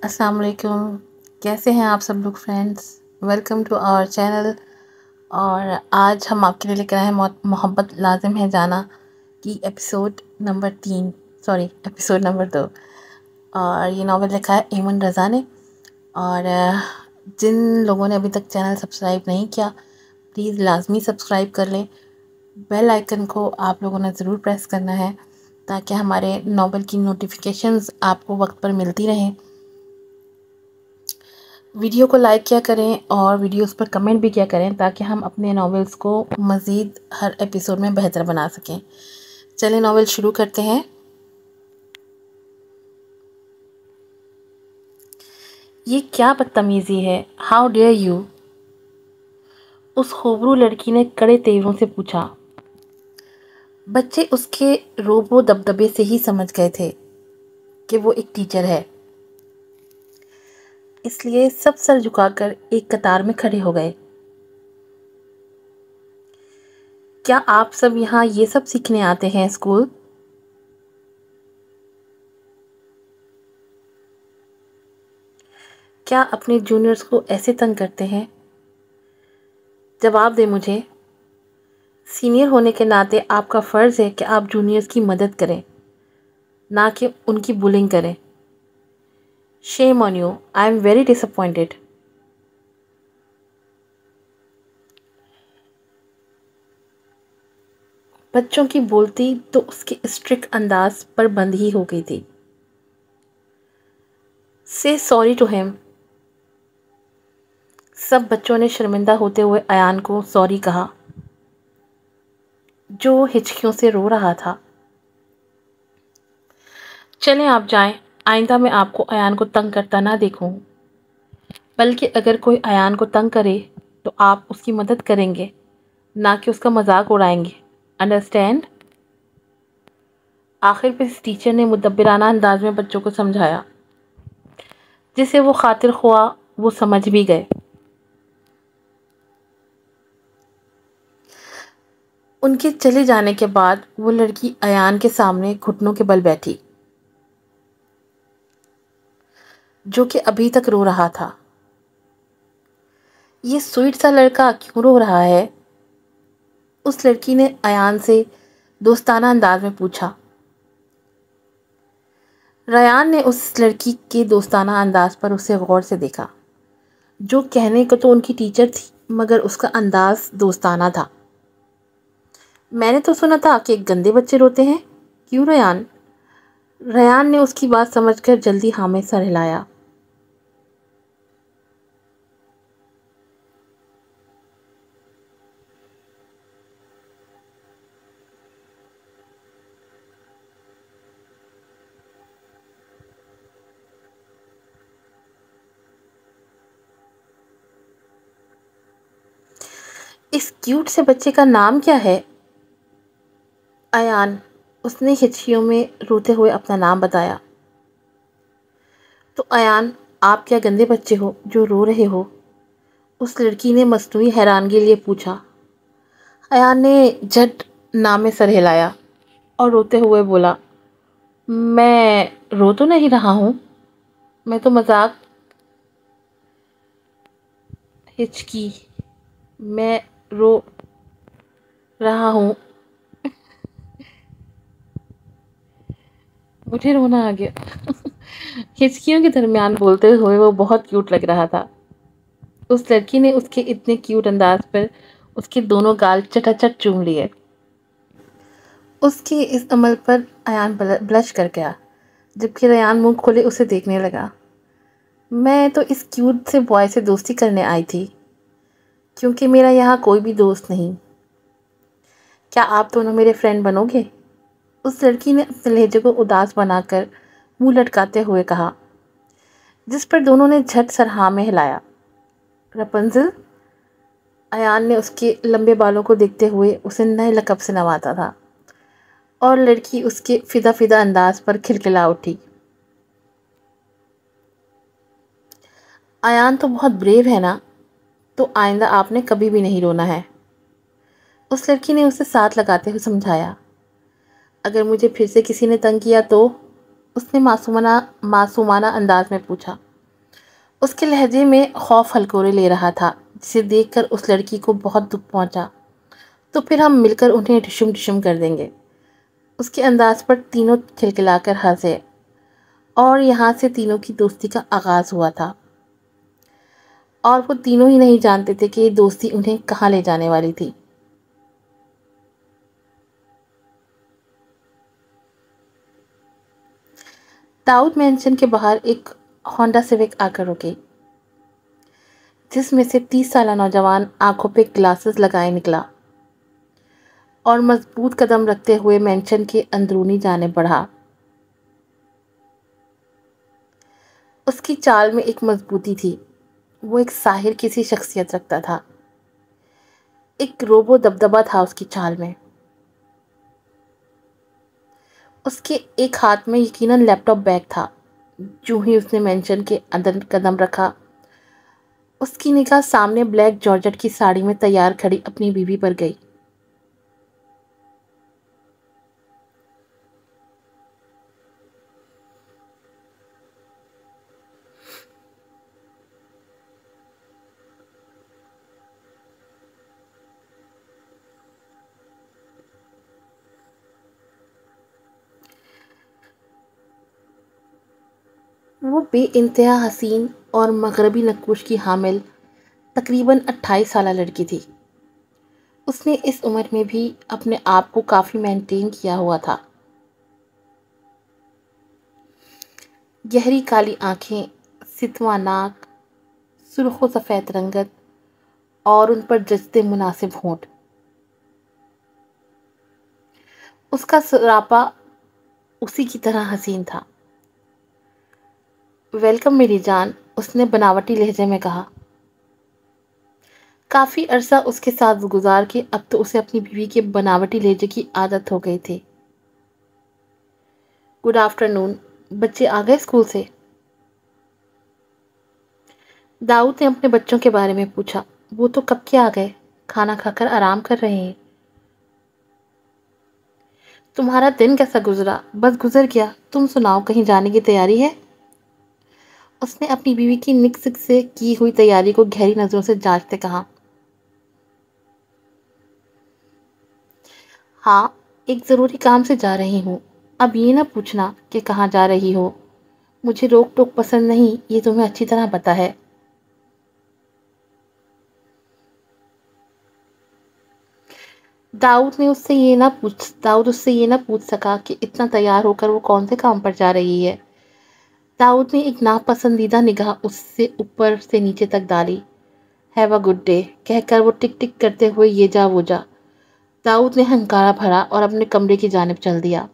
السلام علیکم. کیسے ہیں آپ سب لوگ friends? Welcome to our channel. اور آج ہم آپ کے لیے لے کر آئے ہیں محبت لازم ہے جانا کی ایپیسوڈ نمبر 3، ایپیسوڈ نمبر 2. اور یہ ناول لکھا ہے ایمن رضا نے. اور جن لوگوں نے ابھی تک چینل سبسکرائب نہیں کیا پلیز لازمی سبسکرائب کر لیں. بیل آئیکن کو آپ لوگوں نے ضرور پریس کرنا ہے تاکہ ہمارے ناول کی نوٹیفیکیشنز آپ کو وقت پر ملتی رہیں. ویڈیو کو لائک کیا کریں اور ویڈیوز پر کمنٹ بھی کیا کریں تاکہ ہم اپنے ناولز کو مزید ہر ایپیسوڈ میں بہتر بنا سکیں. چلیں ناول شروع کرتے ہیں. یہ کیا بدتمیزی ہے؟ How dare you! اس خوبرو لڑکی نے کڑے تیوروں سے پوچھا. بچے اس کے روب و دبدبے سے ہی سمجھ گئے تھے کہ وہ ایک ٹیچر ہے، اس لیے سب سر جھکا کر ایک قطار میں کھڑے ہو گئے. کیا آپ سب یہاں یہ سب سیکھنے آتے ہیں اسکول؟ کیا اپنے جونیئرز کو ایسے تنگ کرتے ہیں؟ جواب دیں مجھے. سینئر ہونے کے ناطے آپ کا فرض ہے کہ آپ جونیئرز کی مدد کریں، نہ کہ ان کی بلنگ کریں. Shame on you. I am very ڈس اپوائنٹڈ. بچوں کی بولتی تو اس کے اسٹرکٹ انداز پر بند ہی ہو گئی تھی. سے سوری ٹو ہیم. سب بچوں نے شرمندہ ہوتے ہوئے ایان کو سوری کہا جو ہچکیوں سے رو رہا تھا. چلیں آپ جائیں، آئندہ میں آپ کو ایان کو تنگ کرتا نہ دیکھوں، بلکہ اگر کوئی ایان کو تنگ کرے تو آپ اس کی مدد کریں گے، نہ کہ اس کا مذاق اڑائیں گے. انڈرسٹینڈ؟ آخر پہ اس ٹیچر نے مدبرانہ انداز میں بچوں کو سمجھایا. جسے وہ خاطر خواہ وہ سمجھ بھی گئے. ان کے چلے جانے کے بعد وہ لڑکی ایان کے سامنے گھٹنوں کے بل بیٹھی، جو کہ ابھی تک رو رہا تھا. یہ سویٹ سا لڑکا کیوں رو رہا ہے؟ اس لڑکی نے ایان سے دوستانہ انداز میں پوچھا. ریان نے اس لڑکی کے دوستانہ انداز پر اسے غور سے دیکھا، جو کہنے کو تو ان کی ٹیچر تھی مگر اس کا انداز دوستانہ تھا. میں نے تو سنا تھا کہ گندے بچے روتے ہیں. کیوں ریان؟ ریان نے اس کی بات سمجھ کر جلدی ہاں میں سر ہلایا. اس کیوٹ سے بچے کا نام کیا ہے؟ ایان. اس نے ہچکیوں میں روتے ہوئے اپنا نام بتایا. تو ایان، آپ کیا گندے بچے ہو جو رو رہے ہو؟ اس لڑکی نے مصنوعی حیرانگی لیے پوچھا. ایان نے جھٹ نام میں سر ہلایا اور روتے ہوئے بولا. میں رو تو نہیں رہا ہوں، میں تو مذاق. ہچکی. میں رو رہا ہوں. مجھے رونا آ گیا. ہچکیوں کے درمیان بولتے ہوئے وہ بہت کیوٹ لگ رہا تھا. اس لڑکی نے اس کے اتنے کیوٹ انداز پر اس کے دونوں گال چٹا چٹ چوم لیے. اس کے اس عمل پر ایان بلش کر گیا، جبکہ ریان منہ کھولے اسے دیکھنے لگا. میں تو اس کیوٹ سے بوائے سے دوستی کرنے آئی تھی، کیونکہ میرا یہاں کوئی بھی دوست نہیں. کیا آپ دونوں میرے فرینڈ بنو گے؟ اس لڑکی نے اپنے لہجے کو اداس بنا کر منہ لٹکاتے ہوئے کہا، جس پر دونوں نے جھٹ سر ہاں میں ہلایا. رپنزل. ایان نے اس کے لمبے بالوں کو دیکھتے ہوئے اسے نئے لقب سے نوازا تھا اور لڑکی اس کے فدا فدا انداز پر کھلکھلا اٹھی. ایان تو بہت بریو ہے نا، تو آئندہ آپ نے کبھی بھی نہیں رونا ہے. اس لڑکی نے اسے ساتھ لگاتے ہوئے سمجھایا. اگر مجھے پھر سے کسی نے تنگ کیا تو؟ اس نے معصومانہ انداز میں پوچھا. اس کے لہجے میں خوف ہلکورے لے رہا تھا، جسے دیکھ کر اس لڑکی کو بہت دکھ پہنچا۔ تو پھر ہم مل کر انہیں ڈشم ڈشم کر دیں گے۔ اس کے انداز پر تینوں کھلکھلا کر ہنسے اور یہاں سے تینوں کی دوستی کا آغاز ہوا تھا، اور وہ تینوں ہی نہیں جانتے تھے کہ یہ دوستی انہیں کہاں لے جانے والی تھی۔ داؤد مینشن کے باہر ایک ہونڈا سیوک آ کر رکی، جس میں سے 30 سالہ نوجوان آنکھوں پہ گلاسز لگائے نکلا اور مضبوط قدم رکھتے ہوئے مینشن کے اندرونی جانب بڑھا۔ اس کی چال میں ایک مضبوطی تھی، وہ ایک ساحر کی سی شخصیت رکھتا تھا، ایک روبو دبدبا تھا اس کی چال میں۔ اس کے ایک ہاتھ میں یقیناً لیپ ٹاپ بیگ تھا۔ جو ہی اس نے مینشن کے اندر قدم رکھا، اس کی نگاہ سامنے بلیک جارجٹ کی ساڑی میں تیار کھڑی اپنی بیوی پر گئی۔ وہ بے انتہا حسین اور مغربی نقوش کی حامل تقریباً 28 سالہ لڑکی تھی۔ اس نے اس عمر میں بھی اپنے آپ کو کافی مینٹین کیا ہوا تھا۔ گہری کالی آنکھیں، ستواں ناک، سرخ و سفید رنگت اور ان پر جچتے مناسب ہونٹ۔ اس کا سراپا اسی کی طرح حسین تھا۔ ویلکم میری جان، اس نے بناوٹی لہجے میں کہا۔ کافی عرصہ اس کے ساتھ گزار کے اب تو اسے اپنی بیوی کے بناوٹی لہجے کی عادت ہو گئی تھی۔ گڈ آفٹرنون، بچے آ گئے اسکول سے؟ داؤد نے اپنے بچوں کے بارے میں پوچھا۔ وہ تو کب کے آ گئے، کھانا کھا کر آرام کر رہے ہیں۔ تمہارا دن کیسا گزرا؟ بس گزر گیا، تم سناؤ، کہیں جانے کی تیاری ہے؟ اس نے اپنی بیوی کی نک سک سے کی ہوئی تیاری کو گہری نظروں سے جانچتے کہا۔ ہاں، ایک ضروری کام سے جا رہی ہوں۔ اب یہ نہ پوچھنا کہ کہاں جا رہی ہو، مجھے روک ٹوک پسند نہیں، یہ تمہیں اچھی طرح پتا ہے۔ داؤد اس سے یہ نہ پوچھ سکا کہ اتنا تیار ہو کر وہ کون سے کام پر جا رہی ہے۔ داؤد نے ایک ناپسندیدہ نگاہ اس سے اوپر سے نیچے تک ڈالی۔ ہیو اے گڈ ڈے کہہ کر وہ ٹک ٹک کرتے ہوئے یہ جا وہ جا۔ داؤد نے ہنکارا بھرا اور اپنے کمرے کی جانب چل دیا۔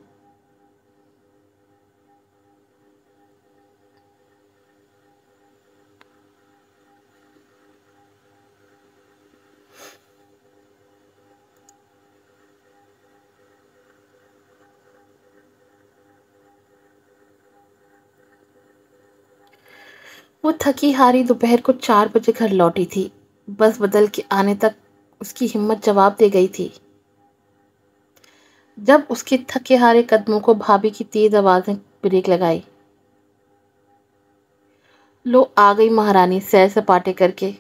وہ تھکی ہاری دوپہر کو 4 بجے گھر لوٹی تھی۔ بس بدل کے آنے تک اس کی ہمت جواب دے گئی تھی۔ جب اس کے تھکے ہارے قدموں کو بھابھی کی تیز آواز نے بریک لگائی۔ لو آ گئی مہارانی سیر سپاٹے کر کے۔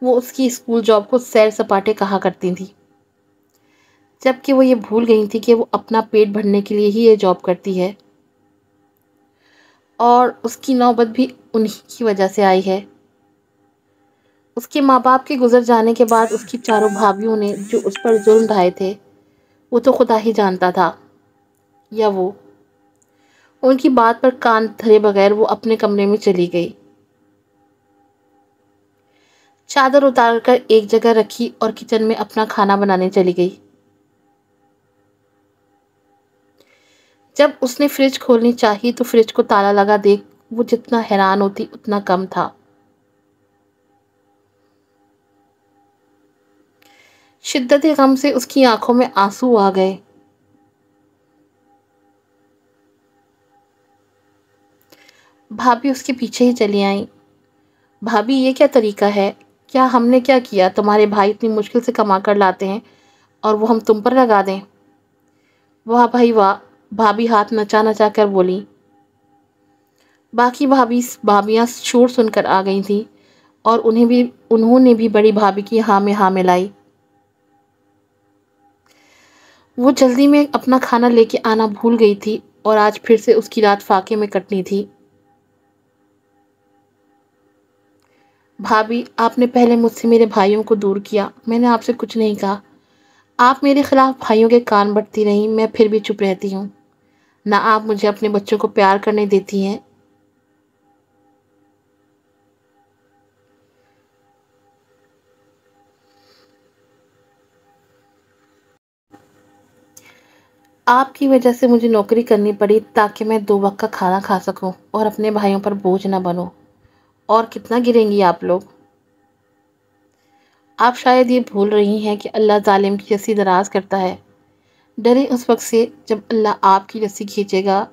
وہ اس کی اسکول جاب کو سیر سپاٹے کہا کرتی تھی، جبکہ وہ یہ بھول گئی تھی کہ وہ اپنا پیٹ بھرنے کے لیے ہی یہ جاب کرتی ہے، اور اس کی نوبت بھی انہی کی وجہ سے آئی ہے۔ اس کے ماں باپ کے گزر جانے کے بعد اس کی چاروں بھابھیوں نے جو اس پر ظلم ڈھائے تھے، وہ تو خدا ہی جانتا تھا، یا وہ ان کی بات پر کان دھرے بغیر وہ اپنے کمرے میں چلی گئی، چادر اتار کر ایک جگہ رکھی اور کچن میں اپنا کھانا بنانے چلی گئی۔ جب اس نے فریج کھولنی چاہی تو فریج کو تالا لگا دیکھ وہ جتنا حیران ہوتی اتنا کم تھا۔ شدت غم سے اس کی آنکھوں میں آنسو آ گئے۔ بھابھی اس کے پیچھے ہی چلی آئیں۔ بھابھی یہ کیا طریقہ ہے؟ کیا ہم نے کیا کیا؟ تمہارے بھائی اتنی مشکل سے کما کر لاتے ہیں اور وہ ہم تم پر لگا دیں؟ واہ بھائی واہ، بھابھی ہاتھ نچا نچا کر بولی۔ باقی بھابیاں شور سن کر آ گئی تھیں اور انہوں نے بھی بڑی بھابھی کی ہاں میں ہاں ملائی۔ وہ جلدی میں اپنا کھانا لے کے آنا بھول گئی تھی اور آج پھر سے اس کی رات فاقے میں کٹنی تھی۔ بھابھی، آپ نے پہلے مجھ سے میرے بھائیوں کو دور کیا، میں نے آپ سے کچھ نہیں کہا۔ آپ میرے خلاف بھائیوں کے کان بٹتی رہیں، میں پھر بھی چپ رہتی ہوں۔ نہ آپ مجھے اپنے بچوں کو پیار کرنے دیتی ہیں۔ آپ کی وجہ سے مجھے نوکری کرنی پڑی تاکہ میں 2 وقت کا کھانا کھا سکوں اور اپنے بھائیوں پر بوجھ نہ بنوں۔ اور کتنا گریں گی آپ لوگ؟ آپ شاید یہ بھول رہی ہیں کہ اللہ ظالم کی رسی دراز کرتا ہے۔ ڈرے اس وقت سے جب اللہ آپ کی رسی کھینچے گا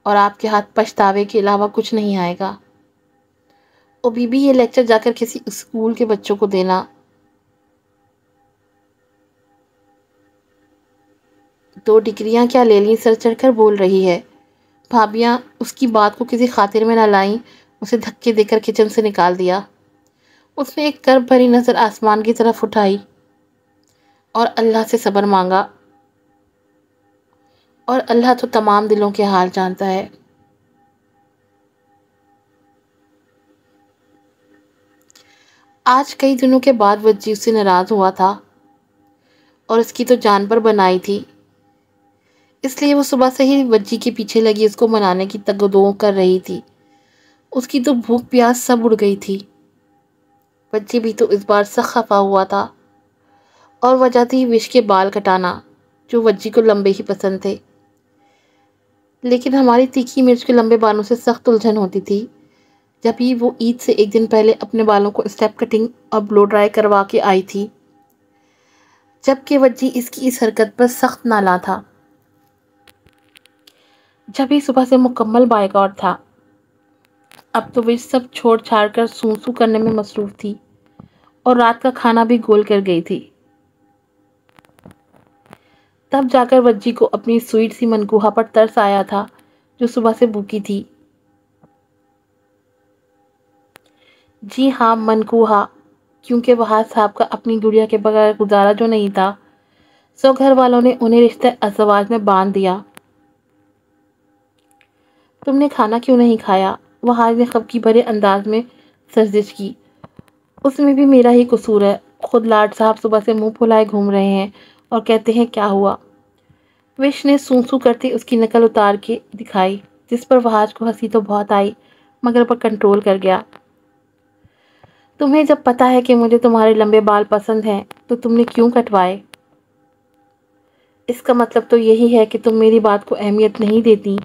اور آپ کے ہاتھ پچھتاوے کے علاوہ کچھ نہیں آئے گا۔ او بی بی، یہ لیکچر جا کر کسی اسکول کے بچوں کو دینا۔ 2 ڈگریاں کیا لے لیں، سر چڑھ کر بول رہی ہے۔ بھابیاں اس کی بات کو کسی خاطر میں نہ لائیں، اسے دھکے دے کر کچن سے نکال دیا۔ اس نے ایک کرب بھری نظر آسمان کی طرف اٹھائی اور اللہ سے صبر مانگا، اور اللہ تو تمام دلوں کے حال جانتا ہے۔ آج کئی دنوں کے بعد وجی اس سے ناراض ہوا تھا اور اس کی تو جان پر بنائی تھی، اس لیے وہ صبح سے ہی وجی کے پیچھے لگی اس کو منانے کی تگ و دو کر رہی تھی۔ اس کی تو بھوک پیاس سب اڑ گئی تھی۔ وجی بھی تو اس بار سخت خفا ہوا تھا اور وجہ تھی وش کے بال کٹانا، جو وجی کو لمبے ہی پسند تھے۔ لیکن ہماری تیکھی مرچ کے لمبے بالوں سے سخت الجھن ہوتی تھی جب ہی وہ عید سے ایک دن پہلے اپنے بالوں کو اسٹیپ کٹنگ اور بلو ڈرائی کروا کے آئی تھی، جبکہ وجی اس کی اس حرکت پر سخت نالاں تھا۔ جب ہی صبح سے مکمل بائیکاٹ تھا، اب تو وہ سب چھوڑ چھاڑ کر سو سو کرنے میں مصروف تھی اور رات کا کھانا بھی گول کر گئی تھی۔ تب جا کر وجی کو اپنی سویٹ سی منکوہا پر ترس آیا تھا جو صبح سے بھوکی تھی۔ جی ہاں، منکوہا، کیونکہ وہاں صاحب کا اپنی گڑیا کے بغیر گزارا جو نہیں تھا، سو گھر والوں نے انہیں رشتہ ازدواج میں باندھ دیا۔ تم نے کھانا کیوں نہیں کھایا؟ وہاج نے خفگی بھرے انداز میں سرزش کی۔ اس میں بھی میرا ہی قصور ہے، خود لاڈ صاحب صبح سے منہ پھلائے گھوم رہے ہیں اور کہتے ہیں کیا ہوا؟ وش نے سو سو کرتے اس کی نقل اتار کے دکھائی، جس پر وہاج کو ہنسی تو بہت آئی مگر پر کنٹرول کر گیا۔ تمہیں جب پتا ہے کہ مجھے تمہارے لمبے بال پسند ہیں تو تم نے کیوں کٹوائے؟ اس کا مطلب تو یہی ہے کہ تم میری بات کو اہمیت نہیں دیتی۔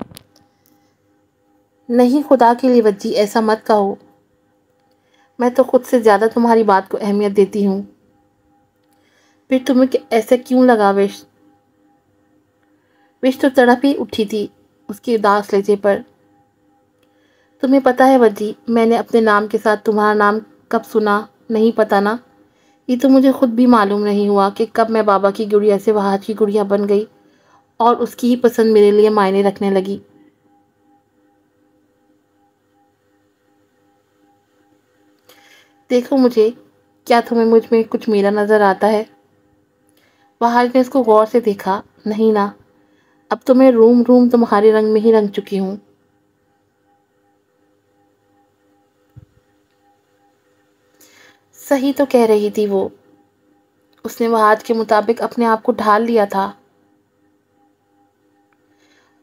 نہیں، خدا کے لیے وجی ایسا مت کہو، میں تو خود سے زیادہ تمہاری بات کو اہمیت دیتی ہوں۔ پھر تمہیں ایسا کیوں لگا؟ وش تو تڑپ ہی اٹھی تھی اس کے اداس لہجے پر۔ تمہیں پتا ہے وجی، میں نے اپنے نام کے ساتھ تمہارا نام کب سنا؟ نہیں پتا نا؟ یہ تو مجھے خود بھی معلوم نہیں ہوا کہ کب میں بابا کی گڑیا سے وہاج کی گڑیا بن گئی اور اس کی ہی پسند میرے لیے معنی رکھنے لگی۔ دیکھو مجھے، کیا تمہیں مجھ میں کچھ میرا نظر آتا ہے؟ وہاج نے اس کو غور سے دیکھا۔ نہیں نا، اب تو میں روم روم تمہارے رنگ میں ہی رنگ چکی ہوں۔ صحیح تو کہہ رہی تھی وہ، اس نے وہاج کے مطابق اپنے آپ کو ڈھال لیا تھا۔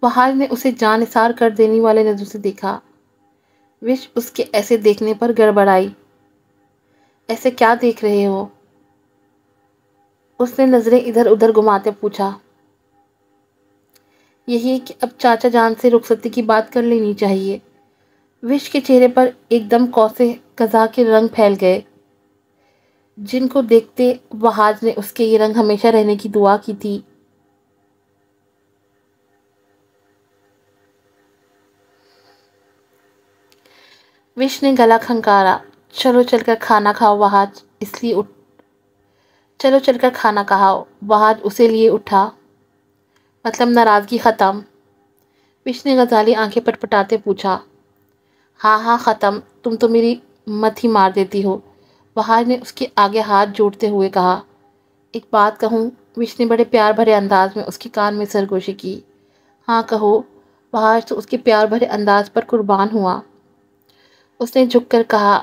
وہاج نے اسے جان نثار کر دینے والے نظر سے دیکھا۔ وش اس کے ایسے دیکھنے پر گڑبڑائی۔ ایسے کیا دیکھ رہے ہو؟ اس نے نظریں ادھر ادھر گھماتے پوچھا۔ یہی کہ اب چاچا جان سے رخصتی کی بات کر لینی چاہیے۔ وش کے چہرے پر ایک دم کوسے قزح کے رنگ پھیل گئے، جن کو دیکھتے وہاج نے اس کے یہ رنگ ہمیشہ رہنے کی دعا کی تھی۔ وش نے گلا کھنکارا۔ چلو چل کر کھانا کھاؤ وہاج، چلو چل کر کھانا کھاؤ، وہاج اسے لیے اٹھا۔ مطلب ناراضگی ختم؟ وش نے غزالی آنکھیں پٹپٹاتے پوچھا۔ ہاں ہاں ختم، تم تو میری مت ہی مار دیتی ہو، بہار نے اس کے آگے ہاتھ جوڑتے ہوئے کہا۔ ایک بات کہوں، وش نے بڑے پیار بھرے انداز میں اس کے کان میں سرگوشی کی۔ ہاں کہو، بہار تو اس کے پیار بھرے انداز پر قربان ہوا۔ اس نے جھک کر کہا،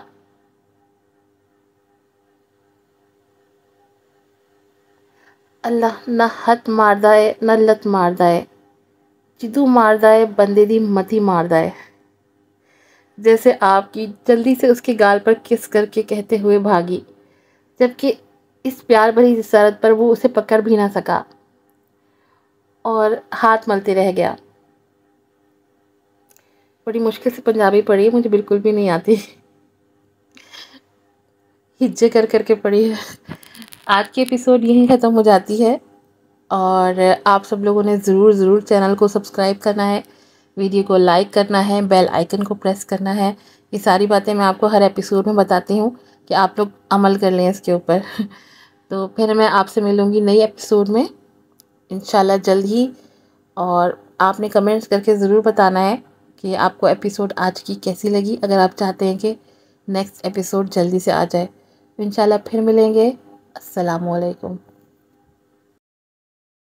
اللہ نہ ہت ماردہ ہے نہ لت ماردہ ہے، جدو ماردہ ہے بندے دی متی ماردہ ہے۔ جیسے آپ کی جلدی سے اس کے گال پر کس کر کے کہتے ہوئے بھاگی، جبکہ اس پیار بھری جسارت پر وہ اسے پکڑ بھی نہ سکا اور ہاتھ ملتے رہ گیا۔ بڑی مشکل سے پنجابی پڑھی ہے، مجھے بالکل بھی نہیں آتی، ہجے کر کر کے پڑھی ہے۔ آج کی ایپیسوڈ یہیں ختم ہو جاتی ہے، اور آپ سب لوگوں نے ضرور چینل کو سبسکرائب کرنا ہے، ویڈیو کو لائک کرنا ہے، بیل آئیکن کو پریس کرنا ہے۔ یہ ساری باتیں میں آپ کو ہر ایپیسوڈ میں بتاتی ہوں کہ آپ لوگ عمل کر لیں اس کے اوپر۔ تو پھر میں آپ سے ملوں گی نئی ایپیسوڈ میں انشاءاللہ جلد ہی، اور آپ نے کمنٹس کر کے ضرور بتانا ہے کہ آپ کو ایپیسوڈ آج کی کیسی لگی، اگر آپ چاہتے ہیں کہ نیکسٹ ایپیسوڈ جلدی سے آ جائے۔ انشاءاللہ پھر ملیں گے۔ السلام علیکم۔